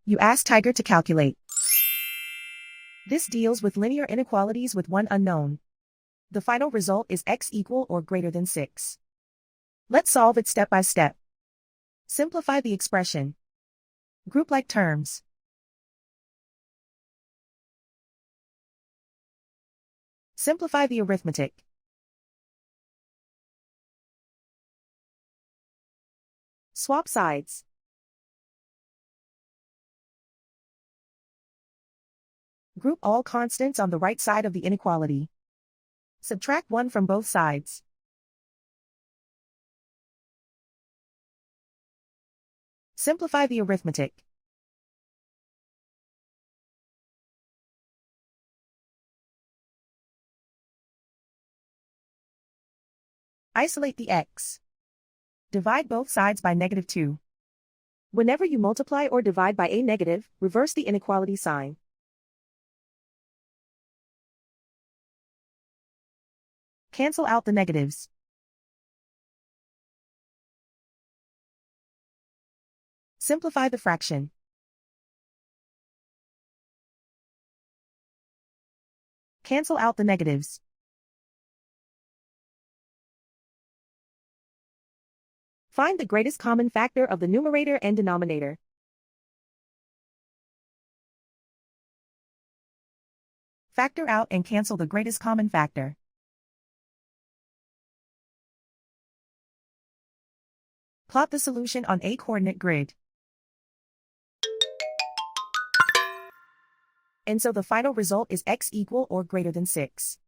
You ask Tiger to calculate. This deals with linear inequalities with one unknown. The final result is x equal or greater than 6. Let's solve it step by step. Simplify the expression. Group like terms. Simplify the arithmetic. Swap sides. Group all constants on the right side of the inequality. Subtract 1 from both sides. Simplify the arithmetic. Isolate the x. Divide both sides by -2. Whenever you multiply or divide by a negative, reverse the inequality sign. Cancel out the negatives. Simplify the fraction. Cancel out the negatives. Find the greatest common factor of the numerator and denominator. Factor out and cancel the greatest common factor. Plot the solution on a coordinate grid. And so the final result is x equal or greater than 6.